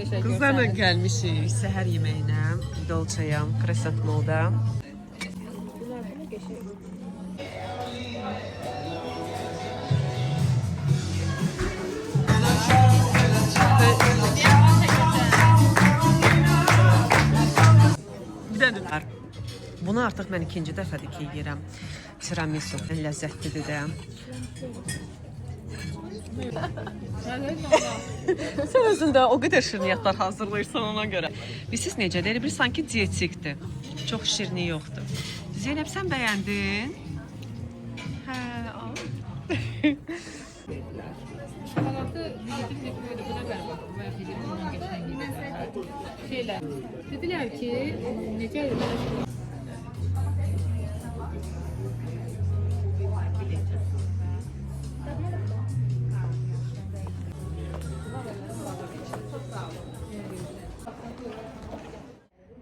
Kızlarla gəlmişik səhər yeməyinə. Dolçayam, Crescent Mall'da. Bir dənə. Bunu artıq mən ikinci dəfədir ki yeyirəm. Tiramisu ləzzətlidir də. Sən özündə o qədər şirniyyatlar hazırlayırsan ona görə. Bilirsiniz necə? Elə bir sanki dietikdir. Çox şirni yoxdur. Zeynəb, sən bəyəndin? Hə, al. Şokolatı yedim böyle buna ver bak. Ben dedim bundan geçen gibi. Şeyler. Dediler ki necə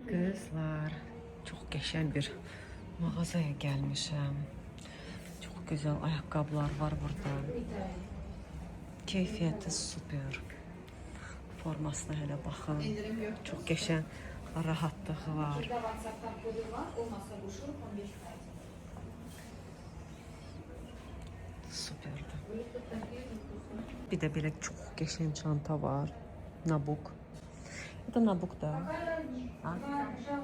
Kızlar, çox qəşəng bir mağazaya gəlmişəm. Çox gözəl ayaqqabılar var burada. Keyfiyyəti super. Formasına hələ baxın. Çox qəşəng rahatlığı var. Superdir. Bir də belə çox qəşəng çanta var. Nabuk. Bu da Nabuk da. Ha?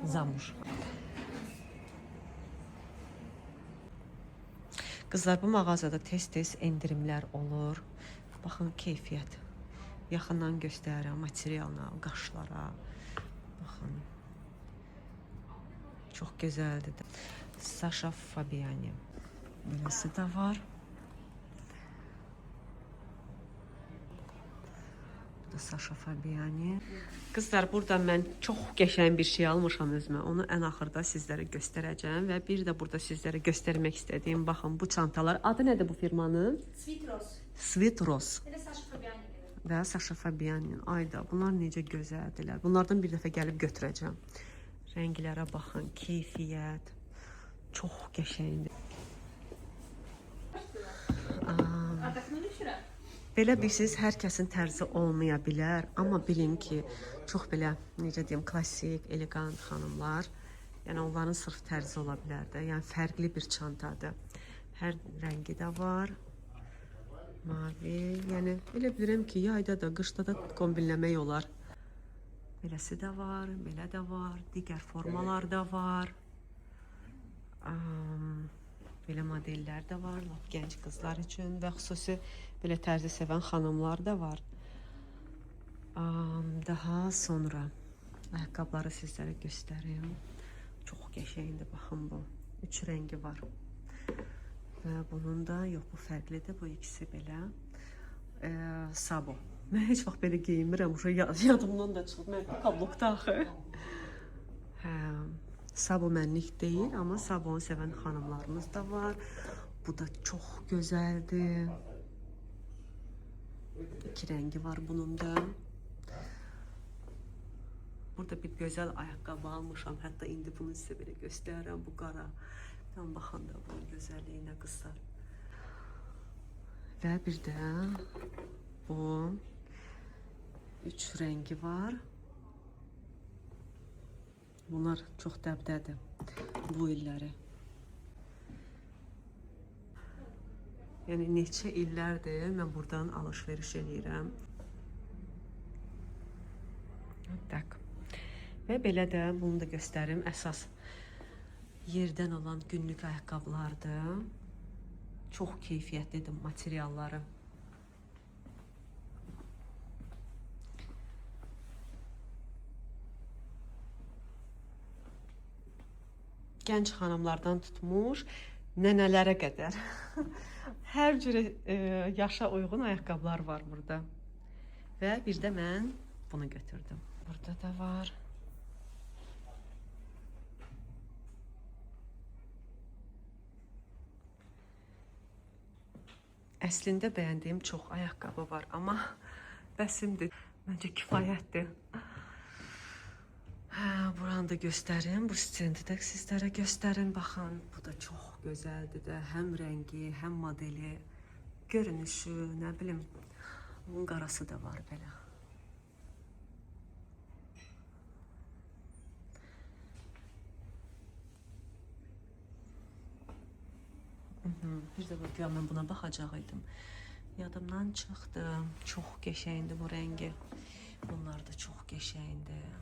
Zamuş. Kızlar, bu mağazada tez-tez endirimlər olur. Baxın, keyfiyyət. Yaxından göstərirəm materialına, qaşlara. Baxın. Çox gözəldir. Sasha Fabiani. Beləsi də var. Bu da Sasha Fabiani. Kızlar, burada mən çox qəşəng bir şey almışam özümə. Onu ən axırda sizlərə göstərəcəm və bir də burada sizlərə göstərmək istədiyim, baxın, bu çantalar. Adı nədir bu firmanın? Sweet Rose. Sweet Rose. Bir de Sasha Fabiani. Və Sasha Fabiani. Ayda, bunlar necə gözəldirlər. Bunlardan bir dəfə gəlib götürəcəm. Rənglərə baxın, keyfiyyət. Çox qəşəngdir. Belə bilirsiniz, hər kəsin tərzi olmaya bilər, amma bilin ki, çox belə, necə deyim, klassik, elegant xanımlar, yəni onların sırf tərzi ola bilər də, yəni fərqli bir çantadır. Hər rəngi də var, mavi, yəni elə bilirəm ki, yayda da, qışda da kombinləmək olar. Beləsi də var, belə də var, digər formalar da var. Belə modellər də var, gənc qızlar üçün və xüsusi belə tərzi sevən xanımlar da var. Daha sonra ayaqqabıları sizlərə göstərim. Çox qəşəngdir, baxın bu. 3 rəngi var. Və bunun da, yox, bu fərqlidir, bu ikisi belə. Sabo. Mən heç vaxt belə geyinmirəm, yadımdan da çıxıb, mən kablokda axı. Sabo mənlik deyil, amma sabonu sevən xanımlarımız da var. Bu da çox gözəldir. 2 rəngi var bunun da. Burada bir gözəl ayaqqabı almışam. Hətta indi bunu sizə belə göstərirəm. Bu qara. Tam baxın da bunun gözəlliyinə qızlar. Və bir də bu 3 rəngi var. Bunlar çox dəbdədir bu illəri. Yəni neçə illərdir mən buradan alış-veriş eləyirəm. Tak. Və belə də bunu da göstərim. Əsas yerdən olan günlük ayaqqabılardır. Çox keyfiyyətlidir materialları. Gənc xanımlardan tutmuş nənələrə qədər. Hər cür yaşa uyğun ayaqqabılar var burada. Və bir də mən bunu götürdüm. Burada da var. Əslində bəyəndiyim çox ayaqqabı var, amma bəsimdir. Məncə kifayətdir. Buranı da göstərim, bu stendi də sizlərə göstərim. Baxın, bu da çox gözəldir də. Həm rəngi, həm modeli, görünüşü, nə bilim, bunun qarası da var belə. Bir də bax, mən buna baxacaqdım. Yadımdan çıxdı. Çox qəşəngdir bu rəngi. Bunlar da çox qəşəngdir.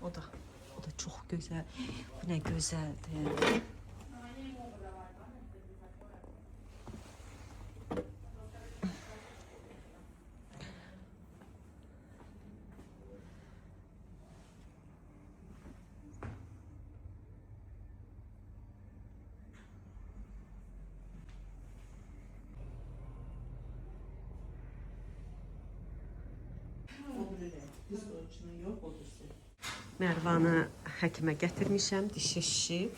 O da çox gözəl. Bu nə gözəldir. Mərvanı həkimə gətirmişəm, diş şişib.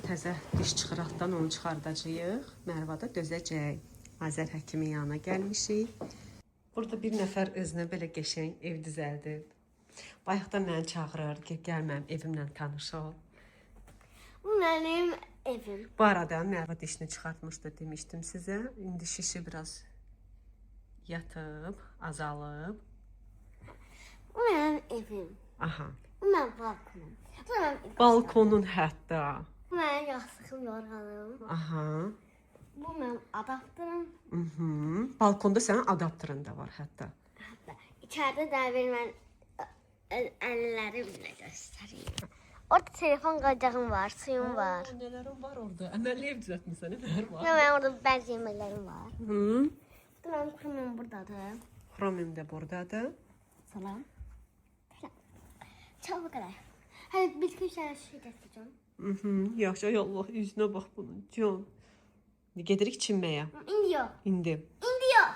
Təzə diş çıxıraqdan onu çıxardacağıq. Mərva da dözəcək. Azər həkimin yanına gəlmişik. Burada bir nəfər özünə belə qəşəng ev düzəldir. Bayaqdan məni çağırır ki, gəl mənim evimlə tanış ol. Bu mənim evim. Bu arada Mərva dişini çıxartmışdı demişdim sizə. İndi şişi biraz yatıb, azalıb. Bu mənim evim. Aha. Bu mənim balkonum. Bu mənim Balkonun hətta. Bu mənim yastığım, yorğanım. Aha. Bu mənim adaptörüm. Balkonda sənin adaptörün da var hətta. Hətta içəridə də bir mən əllərimlə göstəreyim. Orada telefon qacağım var, suyum var. Nələrin var orada? Əməlli ev düzəltmisən, nələr var? Mənim orada bəzi yeməklərim var. Hı. Bu mənim kremim buradadır. Xromim də buradadır. Salam. Çabuk elə. Hələ bir şey gətirəcəm. Yaxşı, ay Allah, üzünə bax bunun. Can. Gedirik çinməyə. İndi yox. İndi. İndi yox.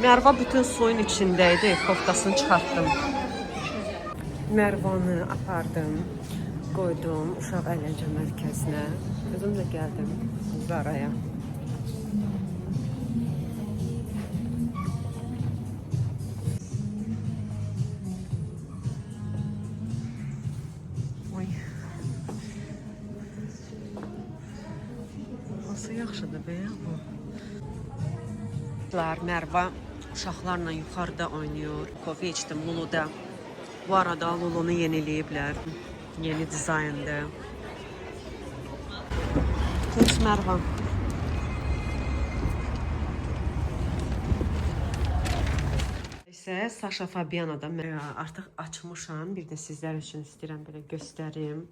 Mərva bütün suyun içindəydi. Koftasını çıxartdım. Mərvanı apardım. Qoydum uşaq əyləncə mərkəzinə. Özüm də gəldim Zaraya. Oy. Nasıl yaxşıdır be bu? Mərva uşaqlarla yuxarıda oynayır. Kofe içdim Lulu'da. Bu arada Lulu'nu yeniləyiblər. Yeni dizayndır. Keç Mərva. İsə Sasha Fabiana'da artıq açmışam. Bir də sizlər üçün istəyirəm belə göstərim.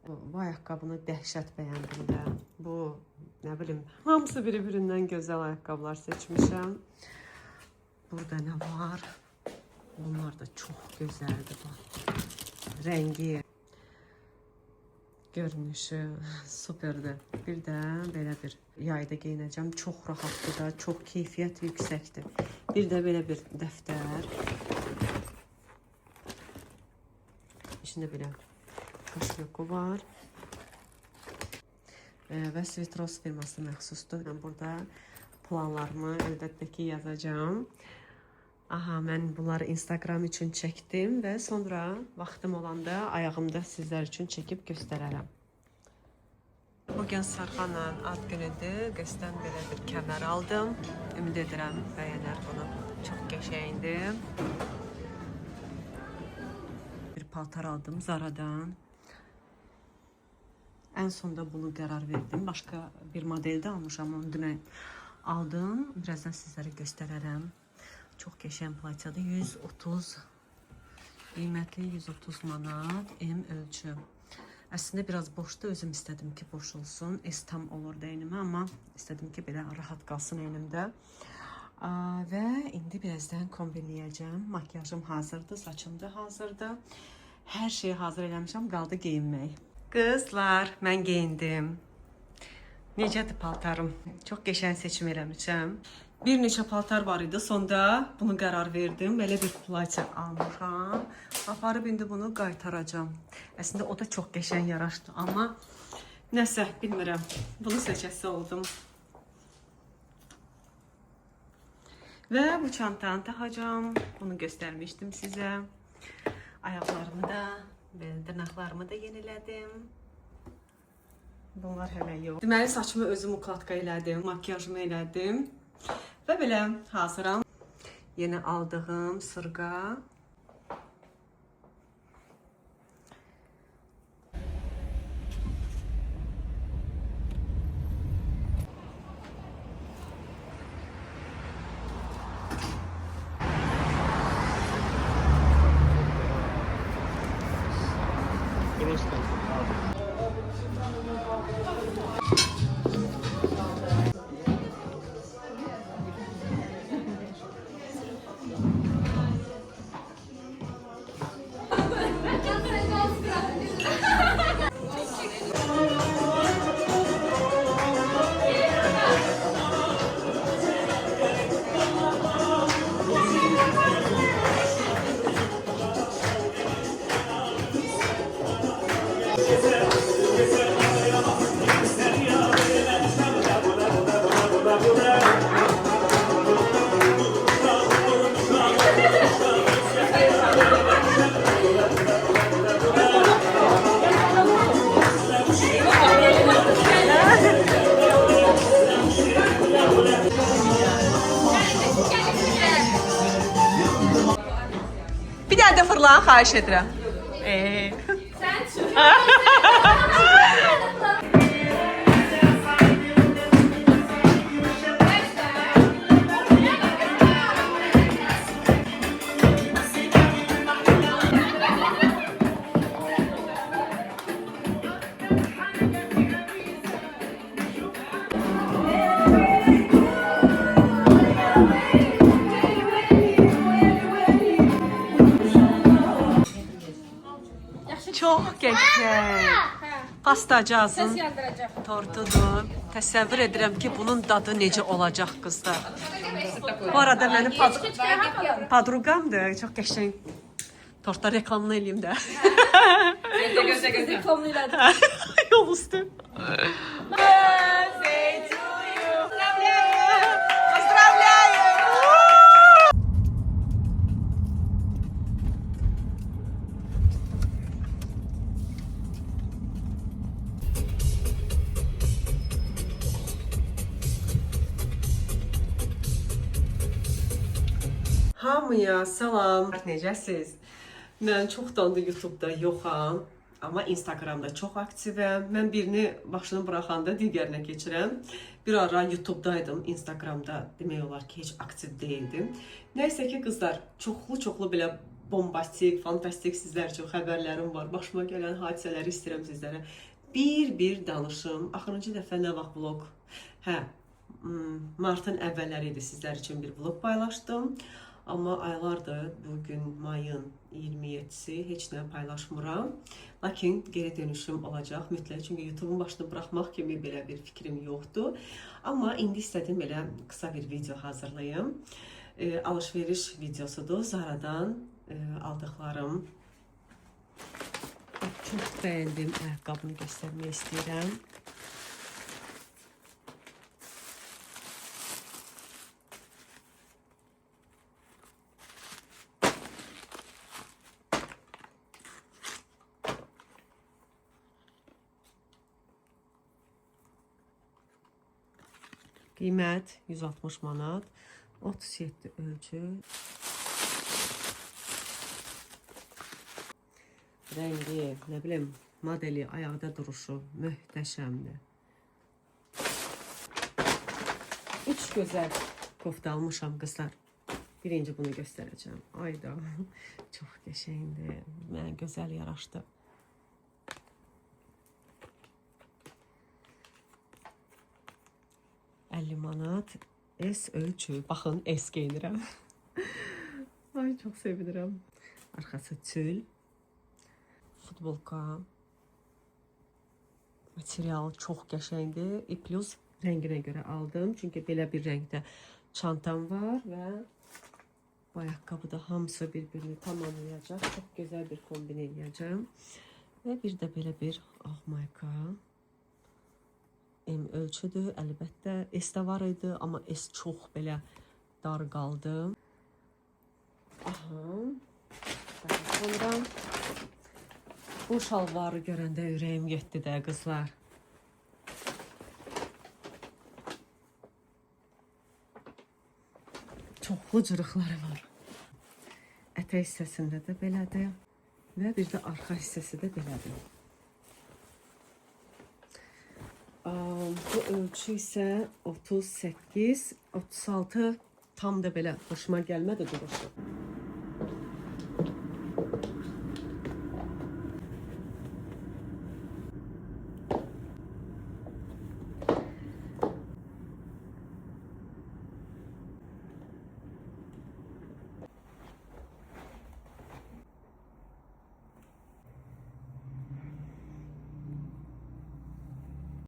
Bu ayaqqabını dəhşət bəyəndim də. Bu, nə bilim, hamısı biri-birindən gözəl ayaqqabılar seçmişəm. Burada nə var? Bunlar da çox gözəldir. Rəngi, görünüşü superdir. Bir də belə bir yayda geyinəcəm. Çox rahatdır da, çox keyfiyyət yüksəkdir. Bir də belə bir dəftər. İçində belə kaşmyoku var. Və Svetros firması məxsusdur. Mən burada planlarımı əlbəttə ki yazacağım. Aha, mən bunları Instagram üçün çəkdim və sonra vaxtım olanda ayağımda sizlər üçün çəkib göstərərəm. Bugün Sarxanın ad günüdür. Qəsdən belə bir kəmər aldım. Ümid edirəm bəyənər bunu. Çox qəşəngdir. Bir paltar aldım Zara'dan. Ən sonda bunu qərar verdim. Başqa bir modeldə almışam, onu dünən aldım. Birazdan sizlərə göstərərəm. Çox qəşəng platyadır. 130 qiymətli 130 manat M ölçü. Əslində biraz boşdur. Özüm istədim ki boş olsun. S tam olur da əynimə, amma istədim ki belə rahat qalsın əynimdə. Və indi birazdan kombinləyəcəm. Makyajım hazırdır, saçım da hazırdır. Hər şeyi hazır eləmişəm, qaldı geyinmək. Qızlar, mən geyindim. Necədir paltarım? Çox qəşəng seçim eləmişəm. Bir neçə paltar var idi, sonda bunu qərar verdim. Belə bir platya almışam. Aparıb indi bunu qaytaracağam. Əslində o da çox qəşəng yaraşdı, amma nəsə, bilmirəm. Bunu seçəsi oldum. Və bu çantanı taxacağım. Bunu göstərmişdim sizə. Ayaqlarımı da Ben dırnaqlarımı da yenilədim. Bunlar hələ yox. Deməli, saçımı özüm ukladka elədim, makyajımı elədim. Və belə hazıram. Yeni aldığım sırğa. Bir dənə də fırlanı xahiş edirəm. Çox qəşəng. Pastacazın tortudur. Təsəvvür edirəm ki, bunun dadı necə olacaq qızlar. Bu arada mənim padruqamdır. Çox qəşəng. Tortlar reklamını eləyim də. Reklamını elədim. Yol üstü. Hamıya salam. Necəsiz? Mən çoxdandır YouTube-da yoxam, amma Instagramda çox aktivəm. Mən birini başını buraxanda digərinə keçirəm. Bir ara YouTube-daydım, Instagramda demək olar ki, heç aktiv deyildim. Nəysə ki, qızlar, çoxlu belə bombastik, fantastik sizlər üçün xəbərlərim var. Başıma gələn hadisələri istəyirəm sizlərə bir danışım. Axırıncı dəfə nə vaxt vlog? Martın əvvəlləri idi, sizlər üçün bir vlog paylaşdım. Amma aylardır, bugün mayın 27-si, heç nə paylaşmıram. Lakin geri dönüşüm olacaq mütləq, çünki YouTube-un başını buraxmaq kimi belə bir fikrim yoxdur. Amma indi istədim belə qısa bir video hazırlayım. Alışveriş videosudur, Zara'dan aldıqlarım. Çox bəyəndim, ayaqqabını göstərmək istəyirəm. Qiymət 160 manat, 37 ölçü. Rəngi, nə bilim, modeli, ayaqda duruşu möhtəşəmdir. 3 gözəl kofta almışam qızlar. Birinci bunu göstərəcəm. Ayda, çox qəşəngdir. Mənə gözəl yaraşdı. 50 manat. S ölçü. Baxın, S geyinirəm. Ay, çox sevinirəm. Arxası tül. Futbolka. Material çox qəşəngdir. Plus rənginə görə aldım. Çünki belə bir rəngdə çantam var və bu ayaqqabı da hamısı bir-birini tamamlayacaq. Çox gözəl bir kombin eləyəcəm. Və bir də belə bir ağ mayka. M ölçüdür, əlbəttə. S də var idi, amma S çox belə dar qaldı. Aha. Daha sonra Bu şalvarı görəndə ürəyim getdi də qızlar. Çoxlu cırıqları var. Ətək hissəsində də belədir və bir də arxa hissəsi də belədir. Bu ölçü isə 38, 36 tam da belə xoşuma gəlmədi duruşu.